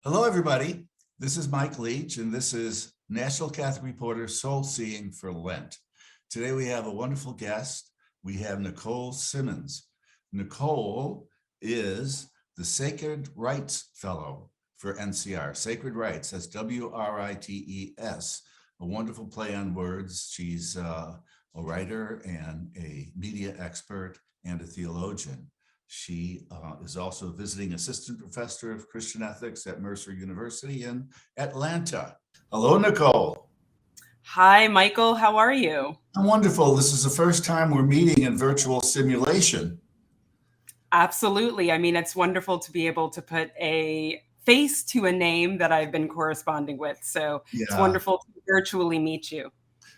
Hello, everybody. This is Mike Leach, and this is National Catholic Reporter Soul Seeing for Lent. Today, we have a wonderful guest. We have Nicole Symmonds. Nicole is the Sacred Rites Fellow for NCR. Sacred Rites, that's WRITES, a wonderful play on words. She's a writer and a media expert and a theologian. She is also visiting assistant professor of Christian ethics at Mercer University in Atlanta. Hello, Nicole. Hi, Michael. How are you? I'm wonderful. This is the first time we're meeting in virtual simulation. Absolutely. I mean, it's wonderful to be able to put a face to a name that I've been corresponding with. So it's Yeah. wonderful to virtually meet you.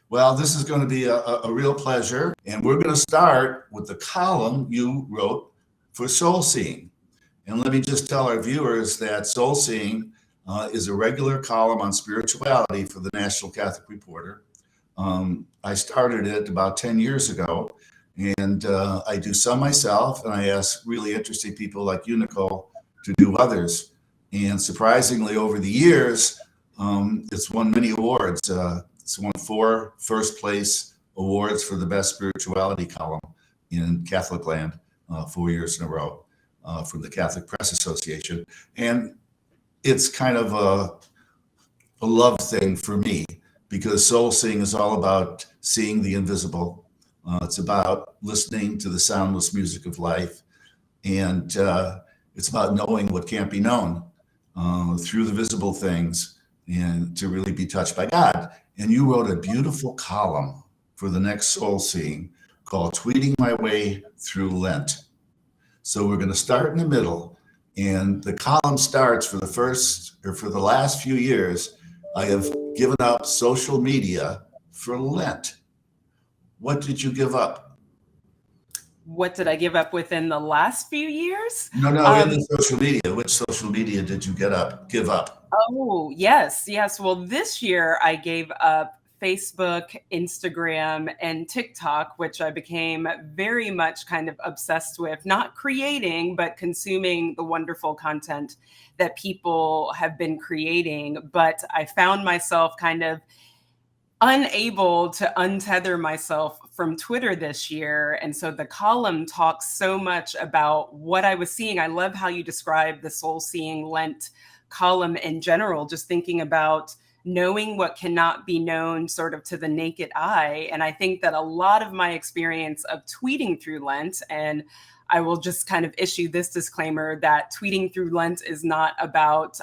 Well, this is going to be a real pleasure. And we're going to start with the column you wrote for Soul Seeing. And let me just tell our viewers that Soul Seeing is a regular column on spirituality for the National Catholic Reporter. I started it about 10 years ago, and I do some myself, and I ask really interesting people like you, Nicole, to do others. And surprisingly, over the years, it's won many awards. It's won 4 first place awards for the best spirituality column in Catholic land 4 years in a row from the Catholic Press Association. And it's kind of a love thing for me because soul seeing is all about seeing the invisible. It's about listening to the soundless music of life. And it's about knowing what can't be known through the visible things and to really be touched by God. And you wrote a beautiful column for the next Soul Seeing called Tweeting My Way Through Lent. So we're going to start in the middle. And the column starts for the last few years, I have given up social media for Lent. What did you give up? What did I give up within the last few years? No, in the social media. Which social media did you give up? Oh, yes. Well, this year I gave up Facebook, Instagram, and TikTok, which I became very much kind of obsessed with, not creating, but consuming the wonderful content that people have been creating. But I found myself kind of unable to untether myself from Twitter this year. And so the column talks so much about what I was seeing. I love how you describe the Soul Seeing Lent column in general, just thinking about knowing what cannot be known sort of to the naked eye. And I think that a lot of my experience of tweeting through Lent, and I will just kind of issue this disclaimer that tweeting through Lent is not about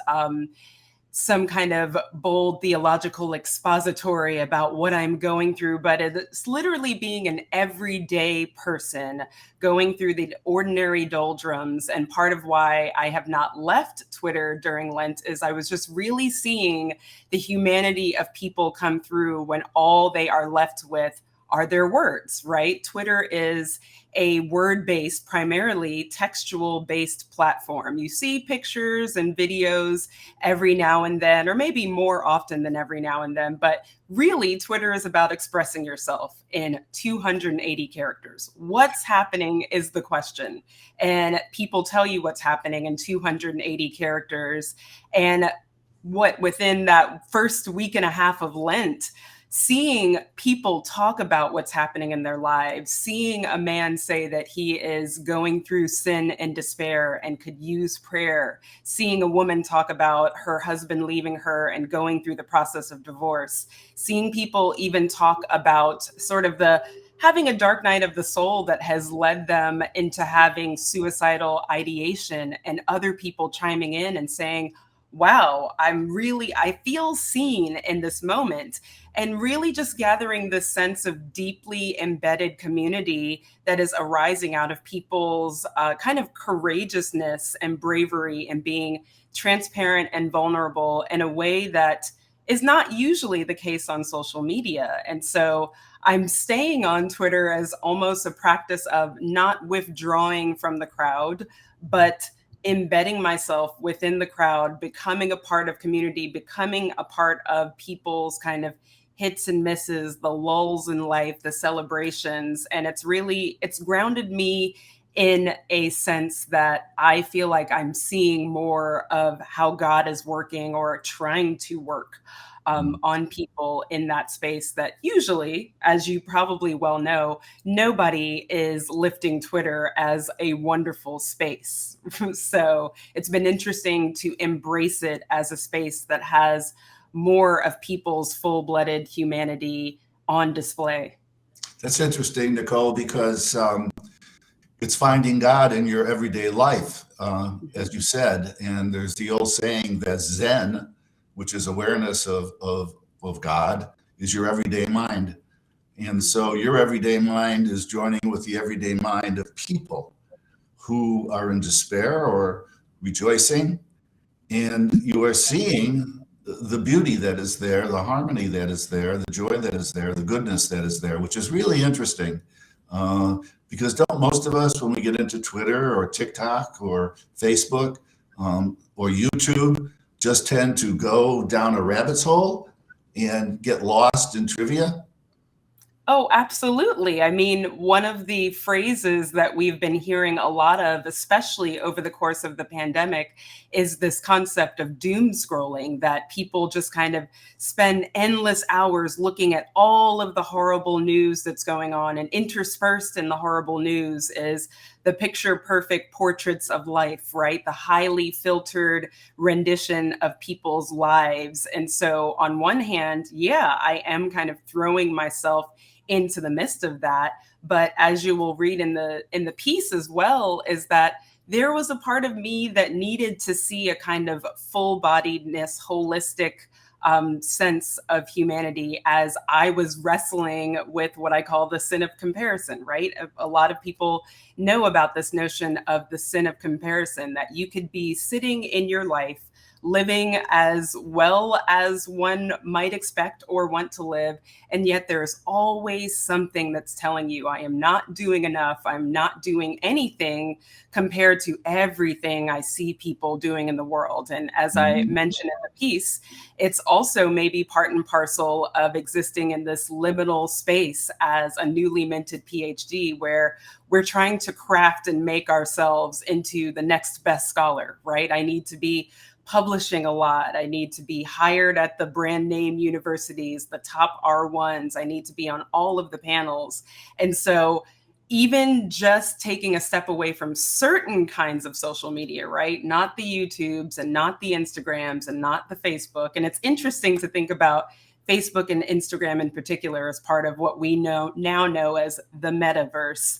some kind of bold theological expository about what I'm going through, but it's literally being an everyday person going through the ordinary doldrums. And part of why I have not left Twitter during Lent is I was just really seeing the humanity of people come through when all they are left with are their words, right? Twitter is a word-based, primarily textual-based platform. You see pictures and videos every now and then, or maybe more often than every now and then, but really Twitter is about expressing yourself in 280 characters. What's happening is the question. And people tell you what's happening in 280 characters. And what within that first week and a half of Lent, seeing people talk about what's happening in their lives, seeing a man say that he is going through sin and despair and could use prayer, seeing a woman talk about her husband leaving her and going through the process of divorce, seeing people even talk about sort of the having a dark night of the soul that has led them into having suicidal ideation, and other people chiming in and saying, wow, I feel seen in this moment, and really just gathering this sense of deeply embedded community that is arising out of people's kind of courageousness and bravery and being transparent and vulnerable in a way that is not usually the case on social media. And so I'm staying on Twitter as almost a practice of not withdrawing from the crowd, but embedding myself within the crowd, becoming a part of community, becoming a part of people's kind of hits and misses, the lulls in life, the celebrations. And it's grounded me in a sense that I feel like I'm seeing more of how God is working or trying to work on people in that space that usually, as you probably well know, nobody is lifting Twitter as a wonderful space. So it's been interesting to embrace it as a space that has more of people's full-blooded humanity on display. That's interesting, Nicole, because it's finding God in your everyday life, as you said. And there's the old saying that Zen, which is awareness of God, is your everyday mind. And so your everyday mind is joining with the everyday mind of people who are in despair or rejoicing. And you are seeing the beauty that is there, the harmony that is there, the joy that is there, the goodness that is there, which is really interesting. Because don't most of us, when we get into Twitter or TikTok or Facebook or YouTube, just tend to go down a rabbit's hole and get lost in trivia? Oh, absolutely. I mean, one of the phrases that we've been hearing a lot of, especially over the course of the pandemic, is this concept of doom scrolling, that people just kind of spend endless hours looking at all of the horrible news that's going on. And interspersed in the horrible news is the picture perfect portraits of life, right? The highly filtered rendition of people's lives. And so, on one hand, yeah, I am kind of throwing myself into the midst of that. But as you will read in the piece as well, is that there was a part of me that needed to see a kind of full-bodiedness, holistic sense of humanity as I was wrestling with what I call the sin of comparison, right? A lot of people know about this notion of the sin of comparison, that you could be sitting in your life living as well as one might expect or want to live. And yet there's always something that's telling you, I am not doing enough. I'm not doing anything compared to everything I see people doing in the world. And as I mentioned in the piece, it's also maybe part and parcel of existing in this liminal space as a newly minted PhD, where we're trying to craft and make ourselves into the next best scholar, right? I need to be publishing a lot. I need to be hired at the brand name universities, the top R1s. I need to be on all of the panels. And so even just taking a step away from certain kinds of social media, right? Not the YouTubes and not the Instagrams and not the Facebook. And it's interesting to think about Facebook and Instagram in particular as part of what we now know as the metaverse,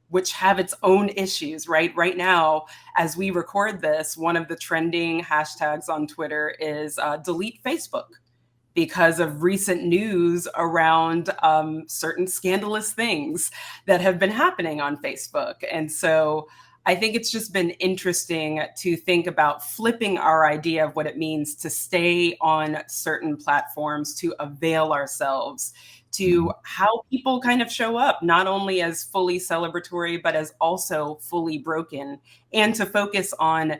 which have its own issues, right? Right now, as we record this, one of the trending hashtags on Twitter is delete Facebook, because of recent news around certain scandalous things that have been happening on Facebook. And so I think it's just been interesting to think about flipping our idea of what it means to stay on certain platforms, to avail ourselves to how people kind of show up, not only as fully celebratory, but as also fully broken, and to focus on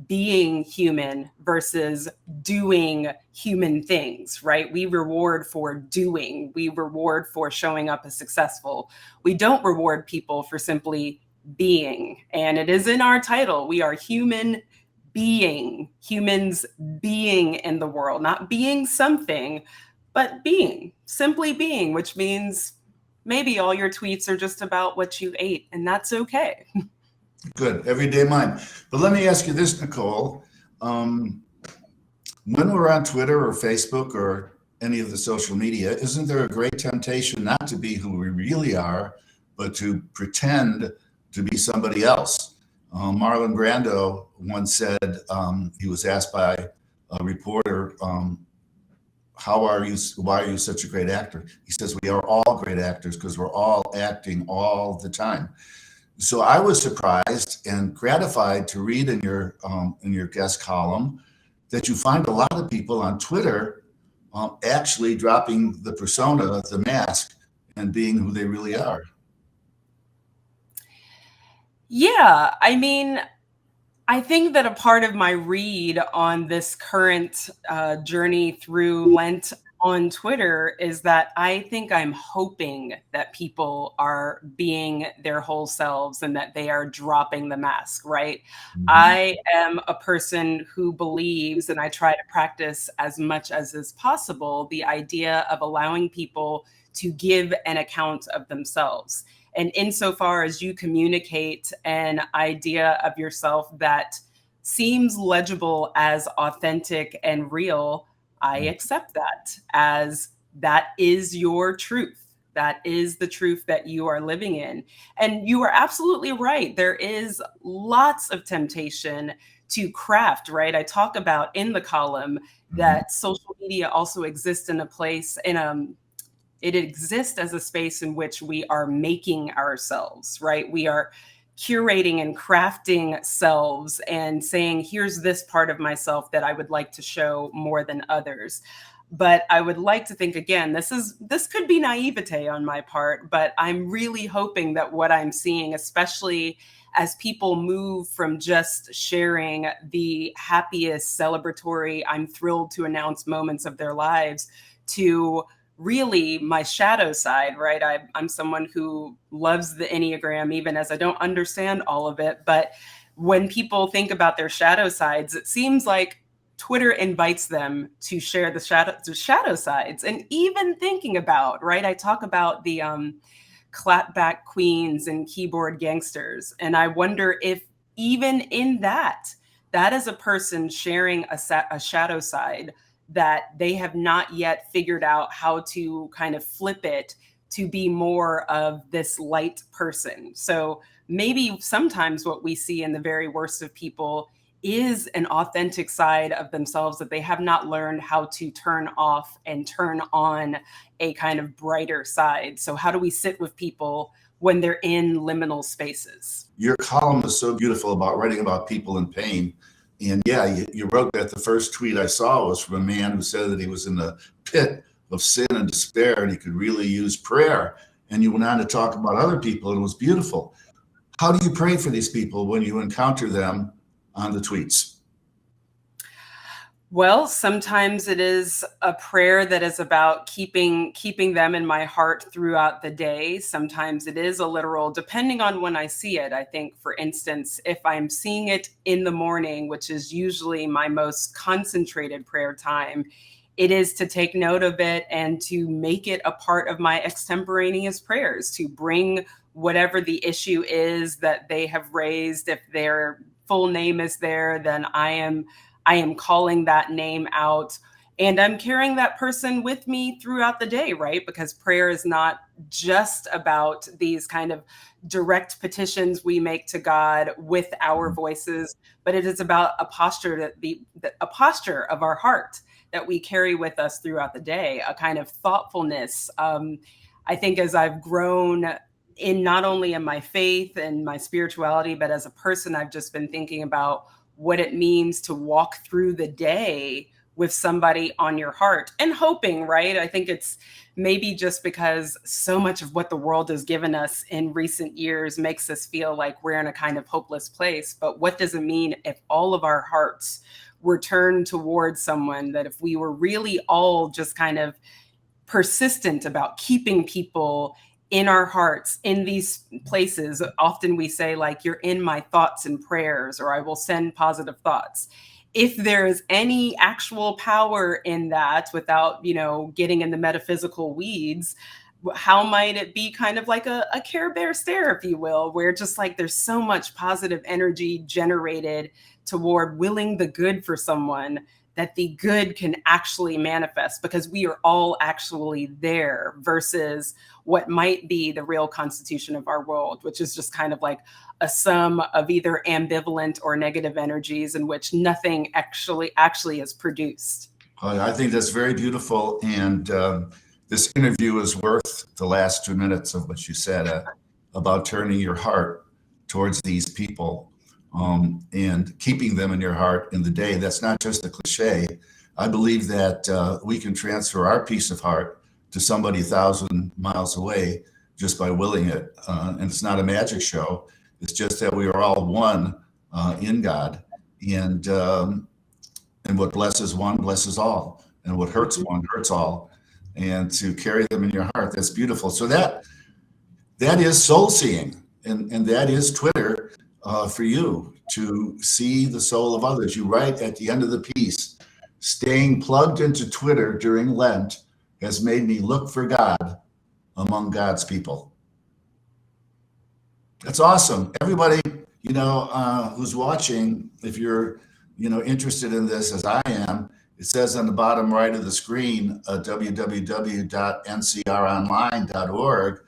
being human versus doing human things, right? We reward for doing, we reward for showing up as successful. We don't reward people for simply being. And it is in our title. We are human being, humans being in the world, not being something, but being, simply being, which means maybe all your tweets are just about what you ate, and that's okay. Good, everyday mind. But let me ask you this, Nicole. When we're on Twitter or Facebook or any of the social media, isn't there a great temptation not to be who we really are, but to pretend to be somebody else? Marlon Brando once said, he was asked by a reporter, why are you such a great actor? He says, we are all great actors because we're all acting all the time. So I was surprised and gratified to read in your guest column that you find a lot of people on Twitter actually dropping the persona, the mask, and being who they really are. Yeah, I mean, I think that a part of my read on this current journey through Lent on Twitter is that I think I'm hoping that people are being their whole selves and that they are dropping the mask, right? Mhm. I am a person who believes, and I try to practice as much as is possible, the idea of allowing people to give an account of themselves. And insofar as you communicate an idea of yourself that seems legible as authentic and real, I accept that as that is your truth. That is the truth that you are living in. And you are absolutely right. There is lots of temptation to craft, right? I talk about in the column Mhm. that social media also exists in a place, it exists as a space in which we are making ourselves, right? We are curating and crafting selves and saying, here's this part of myself that I would like to show more than others. But I would like to think again, this could be naivete on my part, but I'm really hoping that what I'm seeing, especially as people move from just sharing the happiest celebratory, I'm thrilled to announce moments of their lives, to really my shadow side, right? I'm someone who loves the Enneagram, even as I don't understand all of it. But when people think about their shadow sides, it seems like Twitter invites them to share the shadow sides. And even thinking about, right? I talk about the clapback queens and keyboard gangsters. And I wonder if even in that, that is a person sharing a shadow side that they have not yet figured out how to kind of flip it to be more of this light person. So maybe sometimes what we see in the very worst of people is an authentic side of themselves that they have not learned how to turn off and turn on a kind of brighter side. So how do we sit with people when they're in liminal spaces? Your column is so beautiful about writing about people in pain. And yeah, you wrote that the first tweet I saw was from a man who said that he was in the pit of sin and despair and he could really use prayer. And you went on to talk about other people, and it was beautiful. How do you pray for these people when you encounter them on the tweets? Well, sometimes it is a prayer that is about keeping them in my heart throughout the day. Sometimes it is a literal, depending on when I see it. I think, for instance, if I'm seeing it in the morning, which is usually my most concentrated prayer time, it is to take note of it and to make it a part of my extemporaneous prayers, to bring whatever the issue is that they have raised. If their full name is there, then I am calling that name out, and I'm carrying that person with me throughout the day, right? Because prayer is not just about these kind of direct petitions we make to God with our voices, but it is about a posture a posture of our heart that we carry with us throughout the day, a kind of thoughtfulness. I think as I've grown in not only in my faith and my spirituality, but as a person, I've just been thinking about what it means to walk through the day with somebody on your heart and hoping, right? I think it's maybe just because so much of what the world has given us in recent years makes us feel like we're in a kind of hopeless place. But what does it mean if all of our hearts were turned towards someone, that if we were really all just kind of persistent about keeping people in our hearts in these places? Often we say, like, you're in my thoughts and prayers, or I will send positive thoughts. If there is any actual power in that, without getting in the metaphysical weeds, how might it be kind of like a Care Bear stare, if you will, where just like there's so much positive energy generated toward willing the good for someone, that the good can actually manifest because we are all actually there, versus what might be the real constitution of our world, which is just kind of like a sum of either ambivalent or negative energies in which nothing actually is produced. I think that's very beautiful. And this interview is worth the last 2 minutes of what you said about turning your heart towards these people, and keeping them in your heart in the day. That's not just a cliche. I believe that we can transfer our peace of heart to somebody 1,000 miles away just by willing it. And it's not a magic show. It's just that we are all one in God. And what blesses one blesses all, and what hurts one hurts all. and to carry them in your heart. That's beautiful. So that is soul seeing, and that is Twitter for you, to see the soul of others. You write at the end of the piece, staying plugged into Twitter during Lent has made me look for God among God's people. That's awesome. Everybody, who's watching, if you're, interested in this as I am, it says on the bottom right of the screen, www.ncronline.org.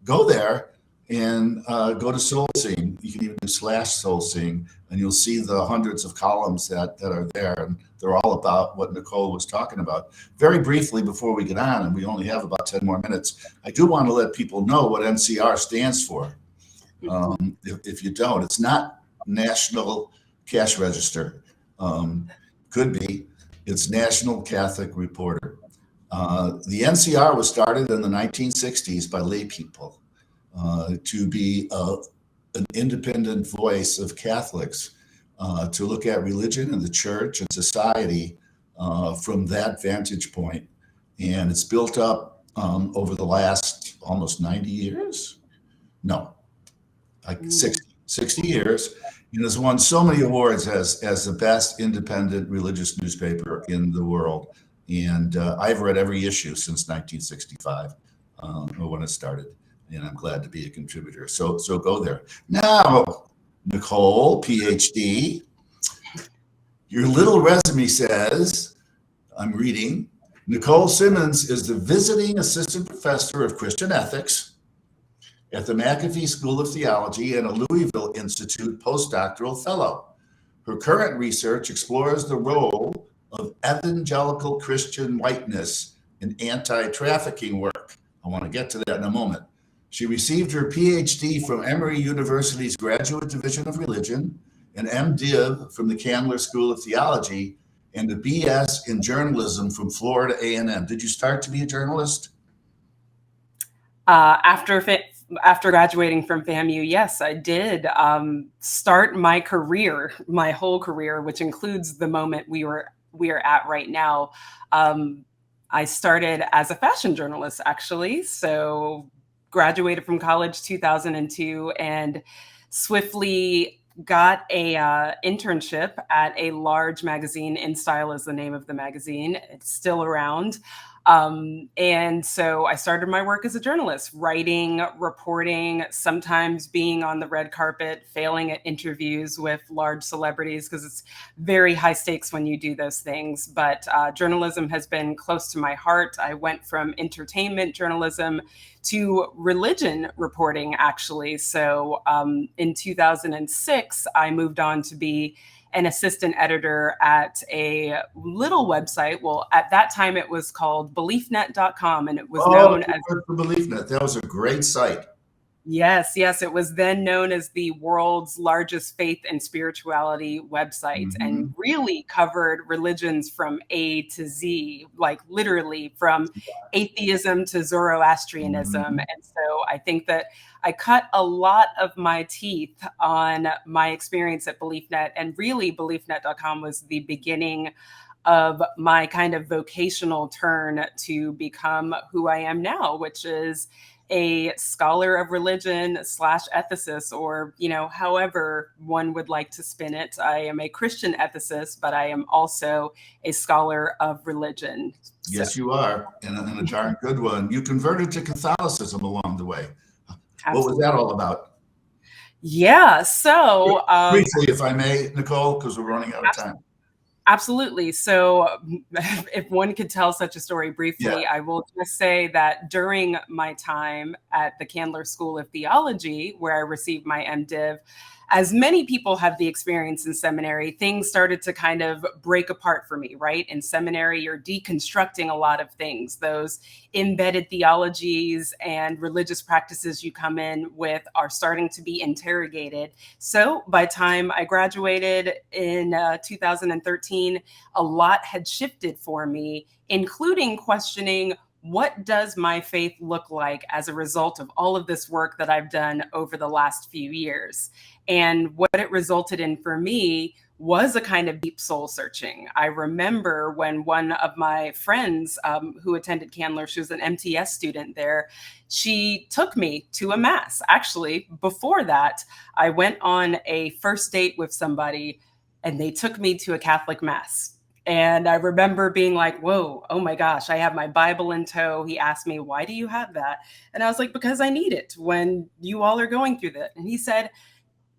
Go there and go to Soul Seeing. You can even do /Soul Seeing, and you'll see the hundreds of columns that are there. And they're all about what Nicole was talking about. Very briefly, before we get on, and we only have about 10 more minutes, I do want to let people know what NCR stands for. If you don't, it's not National Cash Register. Could be. It's National Catholic Reporter. The NCR was started in the 1960s by lay people to be an independent voice of Catholics, to look at religion and the church and society from that vantage point. And it's built up over the last almost 90 years. No, like 60 years. And has won so many awards as the best independent religious newspaper in the world. And I've read every issue since 1965, when it started. And I'm glad to be a contributor. So go there. Now, Nicole, PhD, your little resume says, I'm reading, Nicole Symmonds is the visiting assistant professor of Christian ethics at the McAfee School of Theology and a Louisville Institute postdoctoral fellow. Her current research explores the role of evangelical Christian whiteness in anti-trafficking work. I want to get to that in a moment. She received her PhD from Emory University's Graduate Division of Religion, an MDiv from the Candler School of Theology, and a BS in journalism from Florida A&M. Did you start to be a journalist? After graduating from FAMU, yes, I did start my career, my whole career, which includes the moment we are at right now. I started as a fashion journalist, actually. So graduated from college 2002 and swiftly got a internship at a large magazine. InStyle is the name of the magazine. It's still around. And so I started my work as a journalist, writing, reporting, sometimes being on the red carpet, failing at interviews with large celebrities, because it's very high stakes when you do those things. But journalism has been close to my heart. I went from entertainment journalism to religion reporting, actually. So in 2006, I moved on to be an assistant editor at a little website. Well, at that time, it was called BeliefNet.com, and it was known as BeliefNet. That was a great site. Yes. It was then known as the world's largest faith and spirituality website, and really covered religions from A to Z, like literally from atheism to Zoroastrianism. And so I think that I cut a lot of my teeth on my experience at BeliefNet, and really BeliefNet.com was the beginning of my kind of vocational turn to become who I am now, which is a scholar of religion / ethicist, or, however one would like to spin it. I am a Christian ethicist, but I am also a scholar of religion. Yes, you are, and a darn good one. You converted to Catholicism along the way. Absolutely. What was that all about? Yeah, so briefly, if I may, Nicole, because we're running out of time. Absolutely. So if one could tell such a story briefly, I will just say that during my time at the Candler School of Theology, where I received my MDiv, as many people have the experience in seminary, things started to kind of break apart for me, right? In seminary, you're deconstructing a lot of things. Those embedded theologies and religious practices you come in with are starting to be interrogated. So by the time I graduated in 2013, a lot had shifted for me, including questioning, what does my faith look like as a result of all of this work that I've done over the last few years? And what it resulted in for me was a kind of deep soul searching. I remember when one of my friends who attended Candler, she was an MTS student there, she took me to a mass. Actually, before that, I went on a first date with somebody and they took me to a Catholic mass. And I remember being like, whoa, oh my gosh, I have my Bible in tow. He asked me, why do you have that? And I was like, because I need it when you all are going through that. And he said,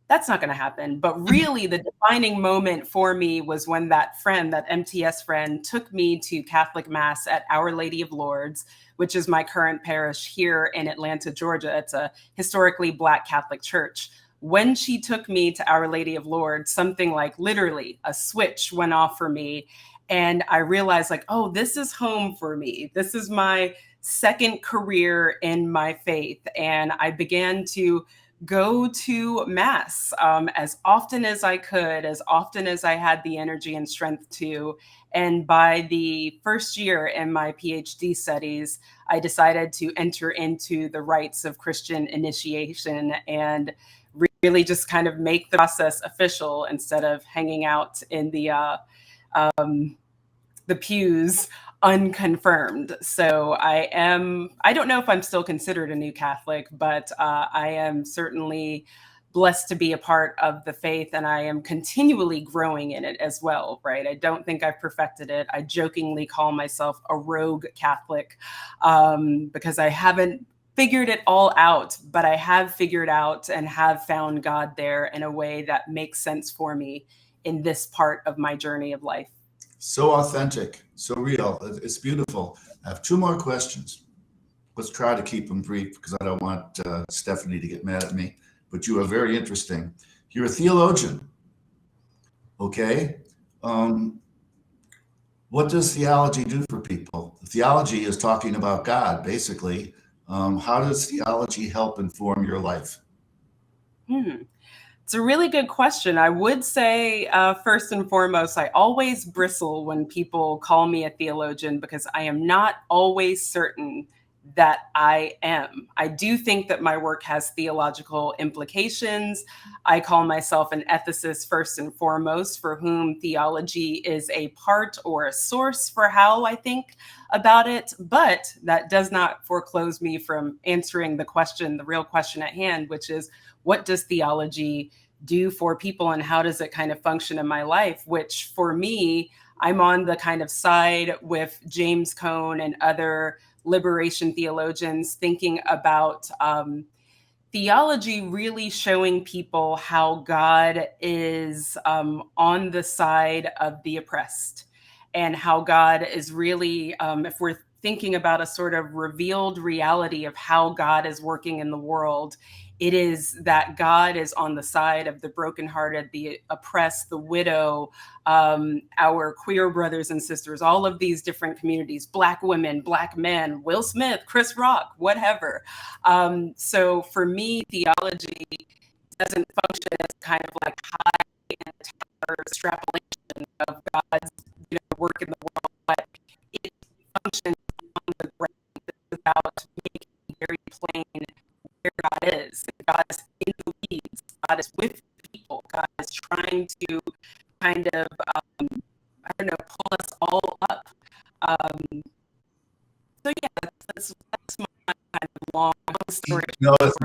that's not going to happen. But really, the defining moment for me was when that friend, that MTS friend, took me to Catholic Mass at Our Lady of Lourdes, which is my current parish here in Atlanta, Georgia. It's a historically Black Catholic church. When she took me to Our Lady of Lourdes, something like literally a switch went off for me. And I realized, like, oh, this is home for me. This is my second career in my faith. And I began to go to mass as often as I could, as often as I had the energy and strength to. And by the first year in my PhD studies, I decided to enter into the rites of Christian initiation and really just kind of make the process official instead of hanging out in the pews unconfirmed. So I don't know if I'm still considered a new Catholic, but I am certainly blessed to be a part of the faith, and I am continually growing in it as well, right? I don't think I've perfected it. I jokingly call myself a rogue Catholic because I haven't figured it all out, but I have figured out and have found God there in a way that makes sense for me in this part of my journey of life. So authentic, so real. It's beautiful. I have two more questions. Let's try to keep them brief because I don't want Stephanie to get mad at me, but you are very interesting. You're a theologian, okay? What does theology do for people? Theology is talking about God, basically. How does theology help inform your life? It's a really good question. I would say, first and foremost, I always bristle when people call me a theologian because I am not always certain that I am. I do think that my work has theological implications. I call myself an ethicist first and foremost, for whom theology is a part or a source for how I think about it. But that does not foreclose me from answering the question, the real question at hand, which is, what does theology do for people and how does it kind of function in my life? Which for me, I'm on the kind of side with James Cone and other liberation theologians thinking about theology really showing people how God is on the side of the oppressed, and how God is really, if we're thinking about a sort of revealed reality of how God is working in the world, it is that God is on the side of the brokenhearted, the oppressed, the widow, our queer brothers and sisters, all of these different communities, Black women, Black men, Will Smith, Chris Rock, whatever. So for me, theology doesn't function as kind of like high and tower extrapolation of God's work in the world, but it functions on the ground. It's about making very plain where God is. God is in the weeds. God is with people. God is trying to kind of, pull us all up. So yeah, that's my kind of long story. No, that's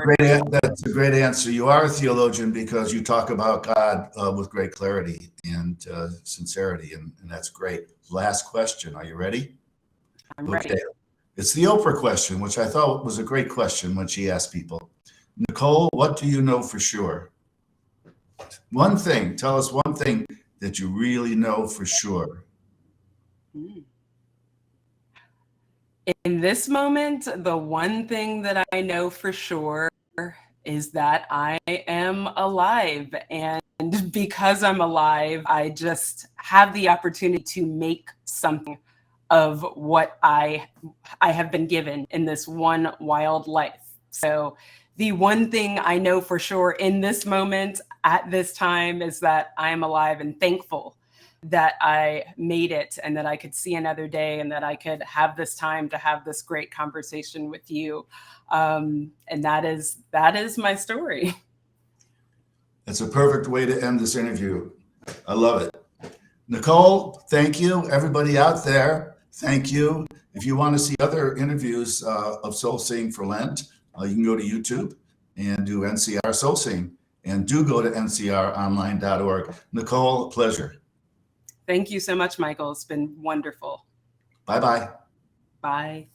a great answer. You are a theologian because you talk about God with great clarity and sincerity, and that's great. Last question. Are you ready? I'm ready. It's the Oprah question, which I thought was a great question when she asked people. Nicole, what do you know for sure? One thing. Tell us one thing that you really know for sure. In this moment, the one thing that I know for sure is that I am alive. And because I'm alive, I just have the opportunity to make something of what I have been given in this one wild life. So the one thing I know for sure in this moment at this time is that I am alive and thankful that I made it and that I could see another day and that I could have this time to have this great conversation with you. And that is my story. That's a perfect way to end this interview. I love it. Nicole, thank you. Everybody out there, thank you. If you want to see other interviews of Soul Singing for Lent, you can go to YouTube and do NCR Soul Sing. And do go to ncronline.org. Nicole, pleasure. Thank you so much, Michael. It's been wonderful. Bye-bye. Bye.